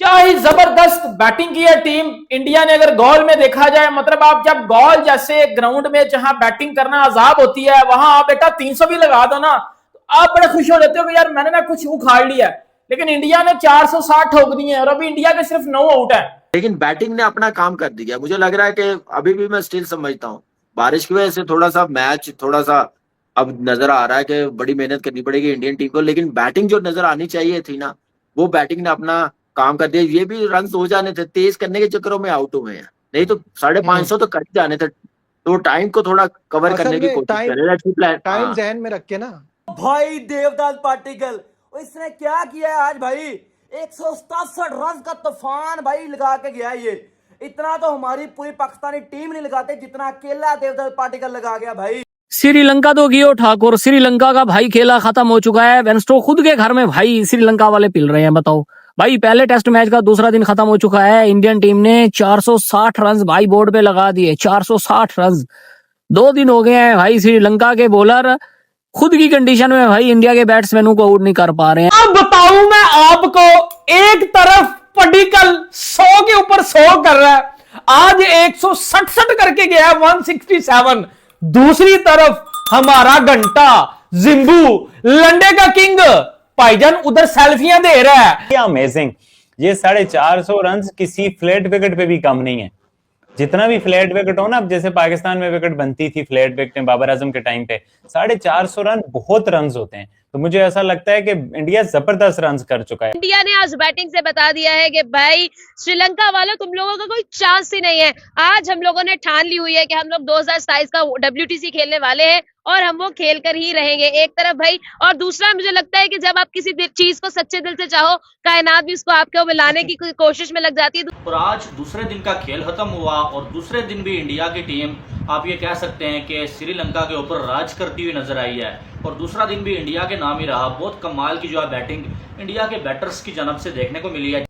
क्या ही जबरदस्त बैटिंग की है टीम इंडिया ने। अगर गॉल में देखा जाए, मतलब आप जब गॉल जैसे ग्राउंड में जहां बैटिंग करना अजाब होती है, वहां आप बेटा 300 भी लगा दो ना, तो आप बड़े खुश हो जाते हो कि यार मैंने ना कुछ उखाड़ लिया है। लेकिन इंडिया ने 460 ठोक दिए हैं और अभी इंडिया के सिर्फ 9 आउट है। लेकिन बैटिंग ने अपना काम कर दिया। मुझे लग रहा है कि अभी भी मैं स्टिल समझता हूँ बारिश की वजह से थोड़ा सा मैच थोड़ा सा अब नजर आ रहा है कि बड़ी मेहनत करनी पड़ेगी इंडियन टीम को, लेकिन बैटिंग जो नजर आनी चाहिए थी ना, वो बैटिंग ने अपना काम कर दिया। ये भी रन हो जाने थे, तेज करने के चक्करों में आउट हुए हैं, नहीं तो 550 तो कर ही जाने थे। तो टाइम को थोड़ा कवर करने की कोशिश करें। टाइम जहन में रख के ना भाई देवदास पाटिकल इसने क्या किया है आज भाई, 167 रन का तूफान भाई लगा के गया। ये इतना तो हमारी पूरी पाकिस्तानी टीम नहीं लगाते जितना अकेला देवदास पाटिकल लगा गया भाई। श्रीलंका तो गियो ठाकुर, श्रीलंका का भाई खेला खत्म हो चुका है। वेंस्टो खुद के घर में भाई श्रीलंका वाले पिल रहे हैं। बताओ भाई, पहले टेस्ट मैच का दूसरा दिन खत्म हो चुका है। इंडियन टीम ने 460 रन भाई बोर्ड पे लगा दिए। 460 रन 2 दिन हो गए हैं भाई। श्रीलंका के बॉलर खुद की कंडीशन में भाई इंडिया के बैट्समैनों को आउट नहीं कर पा रहे हैं। अब बताऊं मैं आपको, एक तरफ पडिकल 100 के ऊपर 100 कर रहा है, आज 167 करके गया 167। दूसरी तरफ हमारा घंटा जिम्बू लंडे का किंग भाईजान उधर सेल्फियां दे रहा है। अमेजिंग, ये 450 रन किसी फ्लैट विकेट पे भी कम नहीं है। जितना भी फ्लैट विकेट हो ना, जैसे पाकिस्तान में विकेट बनती थी फ्लैट विकेट में बाबर आजम के टाइम पे, 450 रन बहुत रन होते हैं। तो मुझे ऐसा लगता है कि इंडिया जबरदस्त रन कर चुका है। इंडिया ने आज बैटिंग से बता दिया है कि भाई श्रीलंका वालों तुम लोगों का कोई चांस ही नहीं है। आज हम लोगों ने ठान ली हुई है कि हम लोग 2027 का WTC खेलने वाले हैं और हम वो खेल कर ही रहेंगे। एक तरफ भाई, और दूसरा मुझे लगता है कि जब आप किसी चीज को सच्चे दिल से चाहो, कायनात भी उसको आपके ऊपर लाने की कोशिश में लग जाती है। और आज दूसरे दिन का खेल खत्म हुआ और दूसरे दिन भी इंडिया की टीम, आप ये कह सकते हैं कि श्रीलंका के ऊपर राज करती हुई नजर आई है। और दूसरा दिन भी इंडिया के नाम ही रहा। बहुत कमाल की जो है बैटिंग इंडिया के बैटर्स की जानब से देखने को मिली है।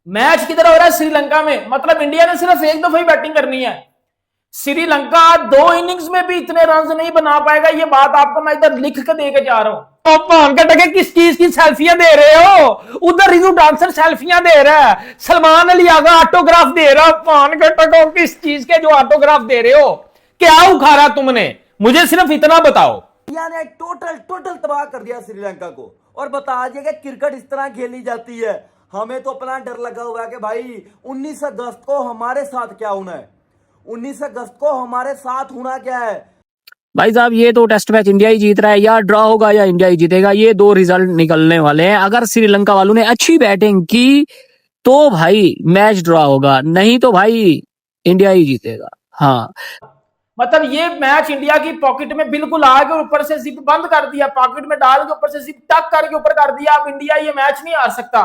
मैच किधर हो रहा है? श्रीलंका में। मतलब इंडिया ने सिर्फ एक दफा ही बैटिंग करनी है। श्रीलंका 2 इनिंग्स में भी इतने रन नहीं बना पाएगा। ये बात आपको मैं इधर लिख के दे के जा रहा हूं। पान के टके किस चीज की सेल्फियां दे रहे हो? उधर रिजू डांसर सेल्फियां दे रहा है, सलमान अली आगा ऑटोग्राफ दे रहा। पान के टको किस चीज के जो ऑटोग्राफ दे रहे हो? क्या उखाड़ा तुमने? मुझे सिर्फ इतना बताओ। इंडिया ने टोटल तबाह कर दिया श्रीलंका को और बता दिया कि क्रिकेट इस तरह खेली जाती है। हमें तो अपना डर लगा हुआ है कि भाई 19 अगस्त को हमारे साथ क्या होना है, 19 अगस्त को हमारे साथ होना क्या है। भाई साहब, ये तो टेस्ट मैच इंडिया ही जीत रहा है, या ड्रॉ होगा या इंडिया ही जीतेगा। ये 2 रिजल्ट निकलने वाले हैं। अगर श्रीलंका वालों ने अच्छी बैटिंग की तो भाई मैच ड्रॉ होगा, नहीं तो भाई इंडिया ही जीतेगा। हाँ, मतलब ये मैच इंडिया की पॉकेट में बिल्कुल आ गया, ऊपर से जिप बंद कर दिया, पॉकेट में डाल के ऊपर से जिप टक करके ऊपर कर दिया। अब इंडिया ये मैच नहीं हार सकता।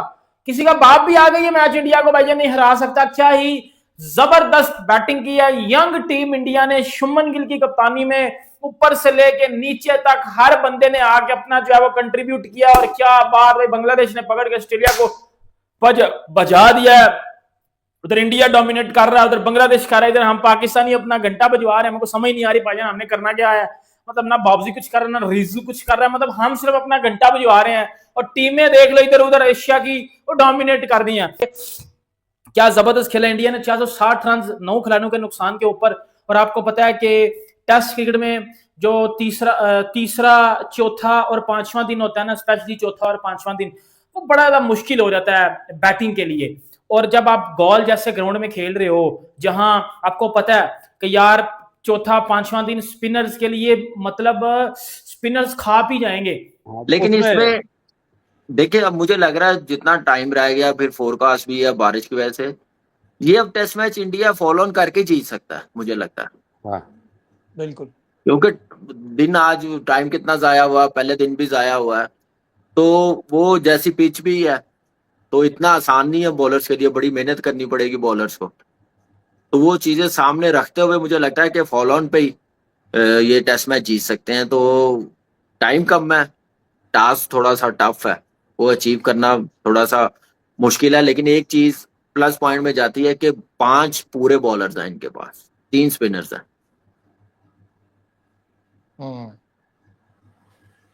किसी का बाप भी आ गया ये मैच इंडिया को भाईजान नहीं हरा सकता। क्या ही जबरदस्त बैटिंग की है यंग टीम इंडिया ने। शुभमन गिल की कप्तानी में ऊपर से लेके नीचे तक हर बंदे ने आके अपना जो है वो कंट्रीब्यूट किया। और क्या बात भाई, बांग्लादेश ने पकड़ के ऑस्ट्रेलिया को बजा दिया है। उधर इंडिया डोमिनेट कर रहा है, उधर बांग्लादेश कर रहा है, इधर हम पाकिस्तानी अपना घंटा बजवा रहे हैं। हमको समझ नहीं आ रही भाईजान हमने करना क्या है। मतलब ना बाबजी कुछ कर रहा है ना रिजू कुछ कर रहा है, मतलब हम सिर्फ अपना घंटा बजवा रहे हैं। और टीमें देख लो इधर उधर एशिया की वो डोमिनेट कर दी है। क्या जबरदस्त खेला इंडिया ने, 460 रन 9 खिलाड़ियों के नुकसान के ऊपर। और आपको पता है कि टेस्ट क्रिकेट में जो तीसरा चौथा और 5वां दिन होता है ना, स्पेशली चौथा और 5वां दिन, वो बड़ा ज्यादा मुश्किल हो जाता है बैटिंग के लिए। और जब आप गॉल जैसे ग्राउंड में खेल रहे हो जहां आपको पता है कि यार चौथा 5वां दिन स्पिनर्स के लिए, मतलब स्पिनर्स खा पी जाएंगे। लेकिन इसमें देखिए, अब मुझे लग रहा है जितना टाइम रह गया, फिर फोरकास्ट भी है बारिश की वजह से, ये अब test match India follow on करके जीत सकता है मुझे लगता है। बिल्कुल, क्योंकि दिन आज टाइम कितना जाया हुआ, पहले दिन भी जाया हुआ है। तो वो जैसी पिच भी है तो इतना आसान नहीं है बॉलर्स के लिए, बड़ी मेहनत करनी पड़ेगी बॉलर्स को। तो वो चीजें सामने रखते हुए मुझे लगता है कि फॉलो ऑन पे ही ये टेस्ट मैच जीत सकते हैं। तो टाइम कम है, टास्क थोड़ा सा टफ है, वो अचीव करना थोड़ा सा मुश्किल है। लेकिन एक चीज प्लस पॉइंट में जाती है कि 5 पूरे बॉलर्स हैं इनके पास, 3 स्पिनर्स हैं।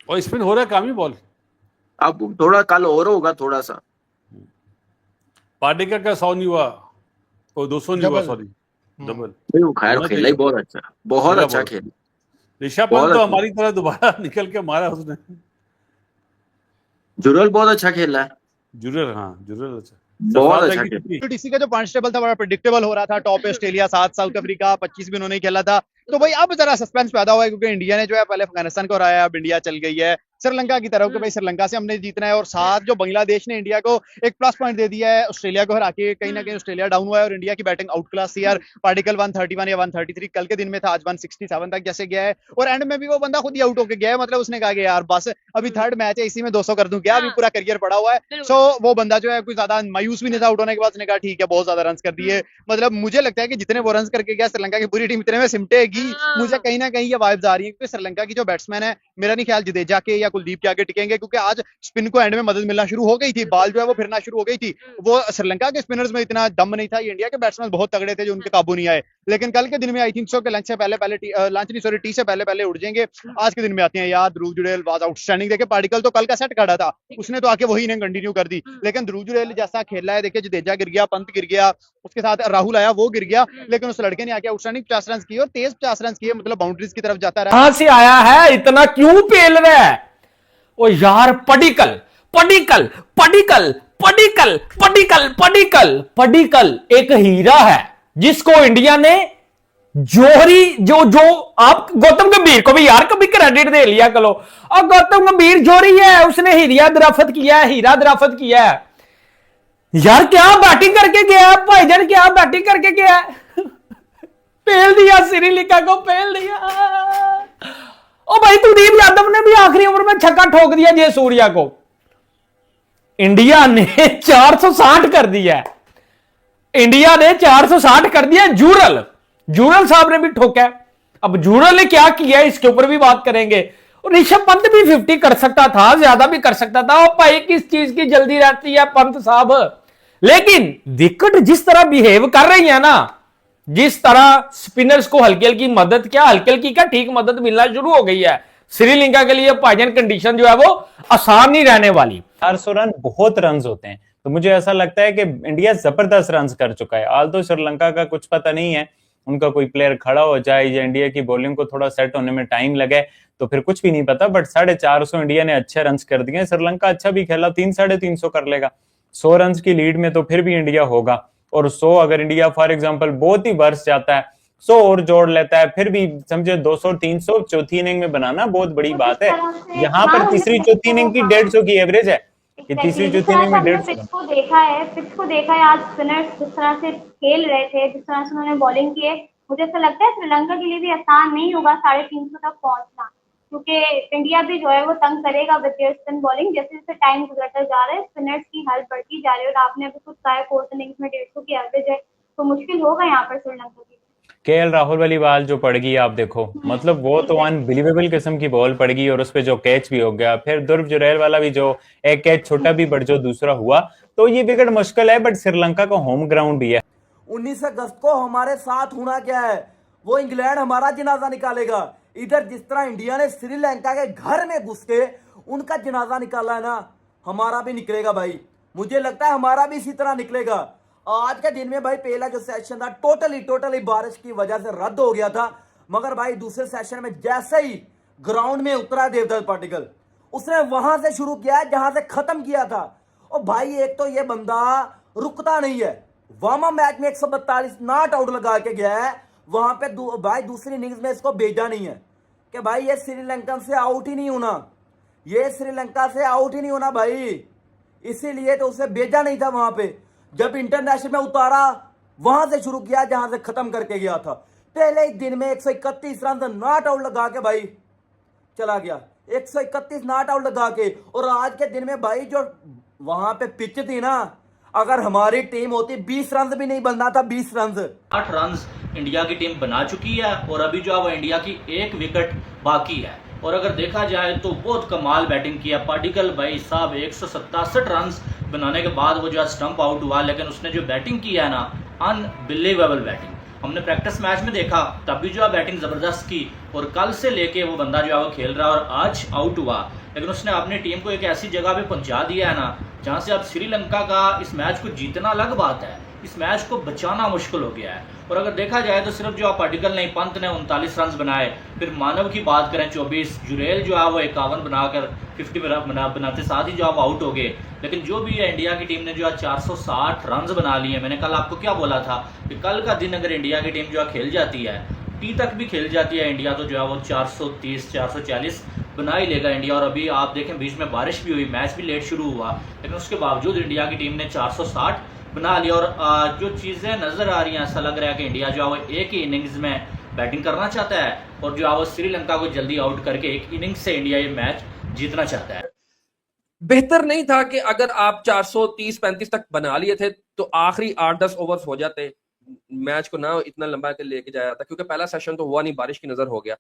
और स्पिन हो रहा है काम ही बॉल। अब थोड़ा कल और होगा थोड़ा सा। पाटेकर का 100 नहीं हुआ, वो 200 नहीं हुआ, डबल। सॉरी डबल नहीं, वो खैर होना खेला चाहिए। ही बहुत अच्छा, बहुत खेला अच्छा बहुत। खेला। ऋषभ बहुत पंत तो अच्छा। हमारी तरह दोबारा निकल के मारा उसने। जुरल बहुत अच्छा खेला है, जुरल, हाँ जुरल अच्छा, बहुत सरफराज अच्छा भाई की खेला। छुट्टी। टीसी का जो पॉइंट्स टेबल था बड़ा प्रिडिक्टेबल हो रहा था। टॉप पे ऑस्ट्रेलिया, 7 साउथ अफ्रीका, 25 भी उन्होंने खेला था। तो भाई अब जरा सस्पेंस पैदा हुआ है क्योंकि इंडिया ने जो है पहले अफगानिस्तान को हराया, अब इंडिया चल गई है श्रीलंका की तरफ कि भाई श्रीलंका से हमने जीतना है। और साथ जो बांग्लादेश ने इंडिया को एक प्लस पॉइंट दे दिया है ऑस्ट्रेलिया को हरा के। कहीं ना कहीं ऑस्ट्रेलिया डाउन हुआ है और इंडिया की बैटिंग आउट क्लास थी यार। पार्टिकल 131 या 133 कल के दिन में था, आज 167 तक जैसे गया है। और एंड में भी वो बंदा खुद ही आउट होके गया है, मतलब उसने कहा कि यार बस अभी थर्ड मैच है, इसी में 200 कर दूं क्या, अभी पूरा करियर पड़ा हुआ है। सो वो बंदा जो है कोई ज्यादा मायूस भी नहीं था आउट होने के बाद, उसने कहा ठीक है बहुत ज्यादा रन कर दिए। मतलब मुझे लगता है कि जितने वो रन करके गया श्रीलंका की पूरी टीम इतने में सिमटेगी। मुझे कहीं ना कहीं ये वाइब्स आ रही है क्योंकि श्रीलंका की जो बैट्समैन है, मेरा नहीं ख्याल जडेजा के या कुलदीप के आगे टिकेंगे क्योंकि आज स्पिन को एंड में मदद मिलना शुरू हो गई थी, बॉल जो है वो फिरना शुरू हो गई थी। वो श्रीलंका के स्पिनर्स में इतना दम नहीं था, ये इंडिया के बैट्समैन बहुत तगड़े थे जो उनके काबू नहीं आए। लेकिन कल के दिन में आई थिंक सो के लंच से पहले टी से पहले उड़ जाएंगे। आज के दिन में आते हैं यार, ध्रुव जुड़ेल वाज आउटस्टैंडिंग। देखिए पार्टिकल तो कल का सेट काटा था, उसने तो आके वही इनिंग कंटिन्यू कर दी। लेकिन ध्रुव जुड़ेल जैसा खेला है, देखिए जडेजा गिर गया, पंत गिर गया, उसके साथ राहुल आया वो गिर गया, लेकिन उस लड़के ने आके आउटस्टैंडिंग 50 रन किए और तेज 50 रन किए, मतलब बाउंड्रीज की तरफ जाता रहा। कहां से आया है, इतना क्यों पेल रहा है? ओ यार, पडिकल पडिकल पडिकल पडिकल पडिकल पडिकल पडिकल एक हीरा है जिसको इंडिया ने जोहरी जो आप गौतम गंभीर को भी यार कभी क्रेडिट दे लिया करो। और गौतम गंभीर जोहरी है, उसने हीरा दराफत किया है, हीरा दराफत किया है यार। क्या बैटिंग करके गया है भाईजान, क्या बैटिंग करके गया है। पेल दिया श्रीलंका को, पेल दिया। ओ भाई, कुलदीप यादव ने भी आखिरी ओवर में छक्का ठोक दिया जयसूर्या को। इंडिया ने 460 कर दिया है, इंडिया ने 460 कर दिया। जूरल साहब ने भी ठोका। अब जूरल ने क्या किया इसके ऊपर भी बात करेंगे। और ऋषभ पंत भी 50 कर सकता था, ज्यादा भी कर सकता था। और भाई किस चीज की जल्दी रहती है पंत साहब। लेकिन विकेट जिस तरह बिहेव कर रही है ना, जिस तरह स्पिनर्स को हल्की हल्की मदद, क्या हल्की हल्की क्या ठीक मदद मिलना शुरू हो गई है श्रीलंका के लिए। भाईजान कंडीशन जो है वो आसान नहीं रहने वाली। 400 रन बहुत रन होते हैं, तो मुझे ऐसा लगता है कि इंडिया जबरदस्त रन कर चुका है। आल तो श्रीलंका का कुछ पता नहीं है, उनका कोई प्लेयर खड़ा हो जाए या इंडिया की बॉलिंग को थोड़ा सेट होने में टाइम लगे तो फिर कुछ भी नहीं पता। बट 450 इंडिया ने अच्छे रन कर दिए। श्रीलंका अच्छा भी खेला, 300-350 कर लेगा। 100 रन की लीड में तो फिर भी इंडिया होगा। और 100 अगर इंडिया फॉर एग्जांपल बहुत ही बरस जाता है, 100 और जोड़ लेता है, फिर भी समझे 200-300 चौथी इनिंग में बनाना बहुत बड़ी बात है। यहाँ पर तीसरी चौथी इनिंग की 150 की एवरेज है कि तीसरी चौथी इनिंग में 150। पिच को देखा है आज स्पिनर्स जिस तरह से खेल रहे थे, जिस तरह से उन्होंने बॉलिंग की है, मुझे ऐसा लगता है श्रीलंका के लिए भी आसान नहीं होगा 350 तक पहुंचना, क्योंकि इंडिया भी जो है वो तंग करेगा विद देयर स्पिन बॉलिंग। जैसे जैसे टाइम गुजरता जा रहा है स्पिनर्स की हेल्प बढ़ती जा रही है। और आपने अभी खुद कहा है 4th इनिंग्स में 150 की एवरेज है, तो मुश्किल होगा यहाँ पर श्रीलंका की। केएल राहुल वाली बॉल जो पड़ गई आप देखो, मतलब वो तो अनबिलीवेबल किस्म की बॉल पड़ गई और उस पे जो कैच भी हो गया। फिर ध्रुव जुरैल वाला भी जो एक कैच छोटा भी बट जो दूसरा हुआ, तो ये विकेट मुश्किल है। बट श्रीलंका का होम ग्राउंड भी है। 19 अगस्त को हमारे साथ होना क्या है, वो इंग्लैंड हमारा जनाजा निकालेगा। इधर जिस तरह इंडिया ने श्रीलंका के घर में घुस के उनका जनाजा निकाला है ना, हमारा भी निकलेगा भाई। मुझे लगता है हमारा भी इसी तरह निकलेगा। आज के दिन में भाई पहला जो सेशन था टोटली बारिश की वजह से रद्द हो गया था, मगर भाई दूसरे सेशन में जैसे ही ग्राउंड में उतरा देवदत्त पाटिकल, उसने वहां से शुरू किया है जहां से खत्म किया था। और भाई एक तो ये बंदा रुकता नहीं है, वार्म अप मैच में 142 नॉट आउट लगा के गया है, वहां पे भाई दूसरी इनिंग्स में इसको भेजा नहीं है कि भाई ये श्रीलंकन से आउट ही नहीं होना, ये श्रीलंका से आउट ही नहीं होना भाई। इसीलिए तो उसे भेजा नहीं था वहां पे, जब इंटरनेशनल में उतारा वहां से शुरू किया जहां से खत्म करके गया था। पहले ही दिन में 131 रन नॉट आउट लगा के भाई चला गया, 131 नॉट आउट लगा के। और आज के दिन में भाई जो वहां पे पिच थी ना, अगर हमारी टीम होती 20 रन भी नहीं बनना था, 20 रन 8 रन इंडिया की टीम बना चुकी है और अभी जो है वो इंडिया की 1 विकेट बाकी है। और अगर देखा जाए तो बहुत कमाल बैटिंग किया पाटिकल भाई साहब, 167 रन बनाने के बाद वो जो है स्टंप आउट हुआ, लेकिन उसने जो बैटिंग की है ना, अनबिलीवेबल बैटिंग। हमने प्रैक्टिस मैच में देखा तब भी जो है बैटिंग जबरदस्त की, और कल से लेके वो बंदा जो है वो खेल रहा है और आज आउट हुआ, लेकिन उसने अपनी टीम को एक ऐसी जगह पे पहुंचा दिया है ना जहां से अब श्रीलंका का इस मैच को जीतना अलग बात है, इस मैच को बचाना मुश्किल हो गया है। और अगर देखा जाए तो सिर्फ जो पार्टिकल नहीं, पंत ने 39 रन बनाए, फिर मानव की बात करें 24, जुरेल जो है वो 51 बनाकर 50 बनाते साथ ही जो आप आउट हो गए। लेकिन जो भी है इंडिया की टीम ने जो है 460 रन बना लिए। मैंने कल आपको क्या बोला था कि कल का दिन अगर इंडिया की टीम जो है खेल जाती है, टी तक भी खेल जाती है इंडिया, तो जो है वो 430 440 बना ही लेगा इंडिया। और अभी आप देखें बीच में बारिश भी हुई, मैच भी लेट शुरू हुआ, लेकिन उसके बावजूद इंडिया की टीम ने 460 बना लिया। और जो चीज़ें नज़र आ रही हैं, ऐसा लग रहा है कि इंडिया जो है वो एक ही इनिंग्स में बैटिंग करना चाहता है और जो है वो श्रीलंका को जल्दी आउट करके एक इनिंग्स से इंडिया ये मैच जीतना चाहता है। बेहतर नहीं था कि अगर आप 430-35 तक बना लिए थे तो आखिरी 8-10 ओवर्स हो जाते, मैच को ना इतना लंबा के लेके जाया जाता, क्योंकि पहला सेशन तो हुआ नहीं, बारिश की नजर हो गया।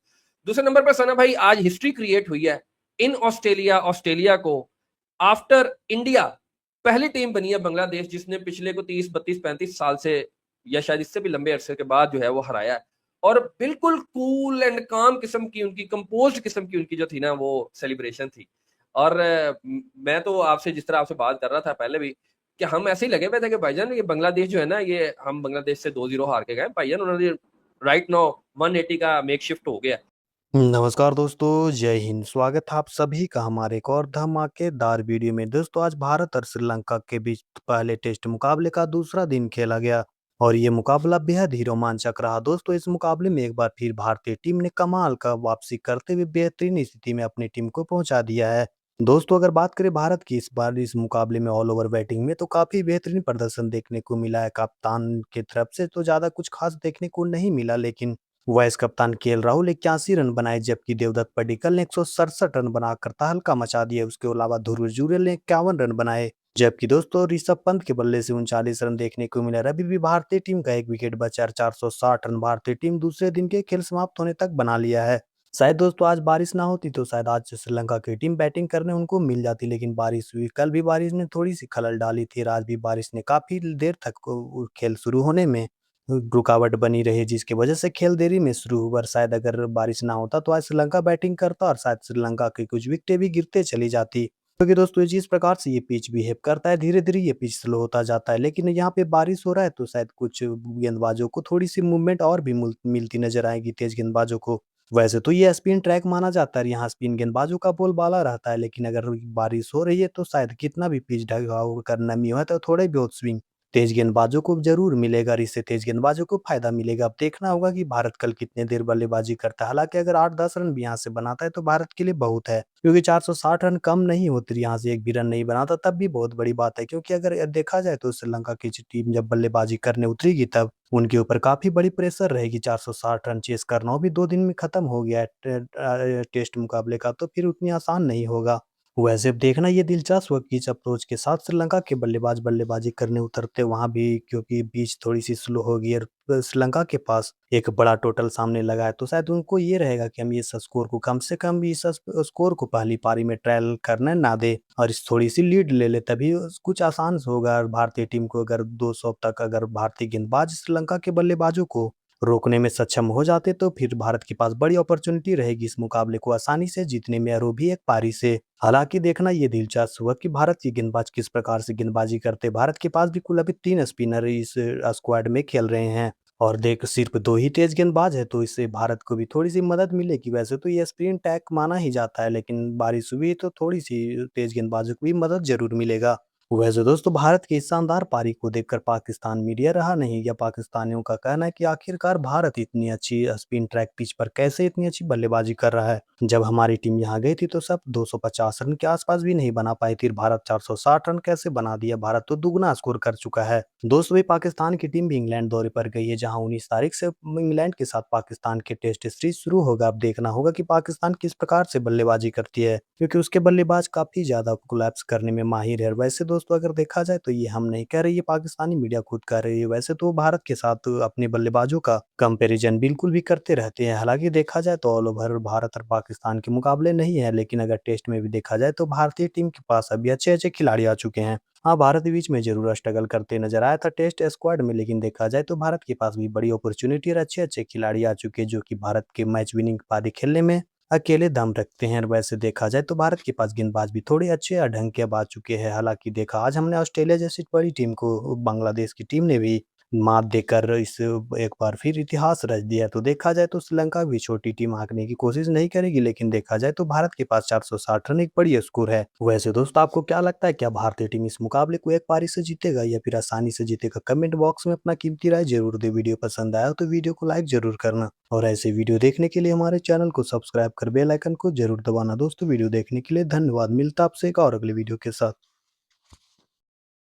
दूसरे नंबर पर सना भाई, आज हिस्ट्री क्रिएट हुई है इन ऑस्ट्रेलिया को आफ्टर इंडिया पहली टीम बनी है बांग्लादेश जिसने पिछले को 30 32 35 साल से या शायद इससे भी लंबे अरसे के बाद जो है वो हराया है। और बिल्कुल कूल एंड काम किस्म की उनकी, कंपोज्ड किस्म की उनकी जो थी ना वो सेलिब्रेशन थी। और मैं तो आपसे जिस तरह आपसे बात कर रहा था पहले भी कि हम ऐसे ही लगे हुए थे कि भाईजान ये बांग्लादेश जो है ना, ये हम बांग्लादेश से 2-0 हार के गए भाईजान, उन्होंने राइट नाउ 180 का मेक शिफ्ट हो गया। नमस्कार दोस्तों, जय हिंद। स्वागत है आप सभी का हमारे एक और धमाकेदार वीडियो में। दोस्तों आज भारत और श्रीलंका के बीच पहले टेस्ट मुकाबले का दूसरा दिन खेला गया और ये मुकाबला बेहद ही रोमांचक रहा। दोस्तों इस मुकाबले में एक बार फिर भारतीय टीम ने कमाल का वापसी करते हुए बेहतरीन स्थिति में अपनी टीम को पहुंचा दिया है। दोस्तों अगर बात करें भारत की इस बार इस मुकाबले में ऑल ओवर बैटिंग में तो काफी बेहतरीन प्रदर्शन देखने को मिला है। कप्तान की तरफ से तो ज्यादा कुछ खास देखने को नहीं मिला, लेकिन वाइस कप्तान केएल राहुल 81 रन बनाए, जबकि देवदत्त पडिक्कल ने 167 रन बनाकर तहलका मचा दिया। उसके अलावा ध्रुव जुरेल ने 51 रन बनाए, जबकि दोस्तों ऋषभ पंत के बल्ले से 39 रन देखने को मिला। अभी भी भारतीय टीम का एक विकेट बचा, 460 रन भारतीय टीम दूसरे दिन के खेल समाप्त होने तक बना लिया है। शायद दोस्तों आज बारिश ना होती तो शायद आज श्रीलंका की टीम बैटिंग करने उनको मिल जाती, लेकिन बारिश हुई। कल भी बारिश ने थोड़ी सी खलल डाली थी, आज भी बारिश ने काफी देर तक खेल शुरू होने में रुकावट बनी रही, जिसकी वजह से खेल देरी में शुरू हुआ। शायद अगर बारिश ना होता तो आज श्रीलंका बैटिंग करता और शायद श्रीलंका की कुछ विकेटें भी गिरते चली जाती, क्योंकि दोस्तों जिस प्रकार से ये पिच बिहेव करता है धीरे धीरे ये पिच स्लो होता जाता है। लेकिन यहाँ पे बारिश हो रहा है तो शायद कुछ गेंदबाजों को थोड़ी सी मूवमेंट और भी मिलती नजर आएगी, तेज गेंदबाजों को। वैसे तो ये स्पिन ट्रैक माना जाता है, यहाँ स्पिन गेंदबाजों का बोलबाला रहता है, लेकिन अगर बारिश हो रही है तो शायद कितना भी पिच ढका होकर नमी हो तो थोड़े बहुत स्विंग तेज गेंदबाजों को जरूर मिलेगा और इससे तेज गेंदबाजों को फायदा मिलेगा। अब देखना होगा कि भारत कल कितने देर बल्लेबाजी करता है। हालांकि अगर 8-10 रन भी यहाँ से बनाता है तो भारत के लिए बहुत है, क्योंकि 460 रन कम नहीं होती, यहाँ से एक भी रन नहीं बनाता तब भी बहुत बड़ी बात है। क्योंकि अगर देखा जाए तो श्रीलंका की टीम जब बल्लेबाजी करने उतरेगी तब उनके ऊपर काफी बड़ी प्रेशर रहेगी। 460 रन चेस करना वो भी 2 दिन में खत्म हो गया है टेस्ट मुकाबले का, तो फिर उतनी आसान नहीं होगा। वैसे अब देखना ये दिलचस्प हुआ कि इस अप्रोच के साथ श्रीलंका के बल्लेबाज बल्लेबाजी करने उतरते वहां भी, क्योंकि पिच थोड़ी सी स्लो हो गई और श्रीलंका के पास एक बड़ा टोटल सामने लगा है, तो शायद उनको ये रहेगा कि हम इस स्कोर को कम से कम इस स्कोर को पहली पारी में ट्रायल करने ना दे और इस थोड़ी सी लीड ले ले, तभी कुछ आसान होगा भारतीय टीम को। अगर 200 तक अगर भारतीय गेंदबाज श्रीलंका के बल्लेबाजों को रोकने में सक्षम हो जाते तो फिर भारत के पास बड़ी अपॉर्चुनिटी रहेगी इस मुकाबले को आसानी से जीतने में, और वो भी एक पारी से। हालांकि देखना ये दिलचस्प हुआ कि भारत के गेंदबाज किस प्रकार से गेंदबाजी करते। भारत के पास भी कुल अभी 3 स्पिनर इस स्क्वाड में खेल रहे हैं और देख सिर्फ 2 ही तेज गेंदबाज है, तो इससे भारत को भी थोड़ी सी मदद मिलेगी। वैसे तो ये स्पिन टैक माना ही जाता है, लेकिन बारिश हुई तो थोड़ी सी तेज गेंदबाजों को भी मदद जरूर मिलेगा। वैसे दोस्तों भारत की इस शानदार पारी को देखकर पाकिस्तान मीडिया रहा नहीं, या पाकिस्तानियों का कहना है कि आखिरकार भारत इतनी अच्छी स्पिन ट्रैक पिच पर कैसे इतनी अच्छी बल्लेबाजी कर रहा है। जब हमारी टीम यहाँ गई थी तो सब 250 रन के आसपास भी नहीं बना पाई थी, भारत 460 रन कैसे बना दिया। भारत तो दुगना स्कोर कर चुका है। दोस्तों भी पाकिस्तान की टीम भी इंग्लैंड दौरे पर गई है, जहाँ 19 तारीख से इंग्लैंड के साथ पाकिस्तान के टेस्ट सीरीज शुरू होगा। अब देखना होगा कि पाकिस्तान किस प्रकार से बल्लेबाजी करती है, क्योंकि उसके बल्लेबाज काफी ज्यादा कोलैप्स करने में माहिर है। वैसे दोस्तों दोस्तों अगर देखा जाए तो ये हम नहीं कह रहे, ये पाकिस्तानी मीडिया खुद कह रही है। वैसे तो भारत के साथ अपने बल्लेबाजों का कंपैरिजन बिल्कुल भी करते रहते हैं। हालांकि देखा जाए तो ऑल ओवर भारत और पाकिस्तान के मुकाबले नहीं है, लेकिन अगर टेस्ट में भी देखा जाए तो भारतीय टीम के पास अभी अच्छे खिलाड़ी आ चुके हैं। हाँ, भारत बीच में जरूर स्ट्रगल करते नजर आया था टेस्ट स्क्वाड में, लेकिन देखा जाए तो भारत के पास भी बड़ी अपॉर्चुनिटी और अच्छे खिलाड़ी आ चुके हैं जो कि भारत के मैच विनिंग पारी खेलने में अकेले दम रखते हैं। और वैसे देखा जाए तो भारत के पास गेंदबाज भी थोड़े अच्छे और ढंग के अब आ चुके हैं। हालांकि देखा आज हमने ऑस्ट्रेलिया जैसी बड़ी टीम को बांग्लादेश की टीम ने भी मात देकर इस एक बार फिर इतिहास रच दिया। तो देखा जाए तो श्रीलंका भी छोटी टीम आंकने की कोशिश नहीं करेगी, लेकिन देखा जाए तो भारत के पास 460 रन एक बड़ी स्कोर है। वैसे दोस्तों आपको क्या लगता है, क्या भारतीय टीम इस मुकाबले को एक पारी से जीतेगा या फिर आसानी से जीतेगा? कमेंट बॉक्स में अपना कीमती राय जरूर दे। वीडियो पसंद आया तो वीडियो को लाइक जरूर करना और ऐसे वीडियो देखने के लिए हमारे चैनल को सब्सक्राइब कर बेल आइकन को जरूर दबाना। दोस्तों वीडियो देखने के लिए धन्यवाद। मिलता आपसे एक और अगले वीडियो के साथ।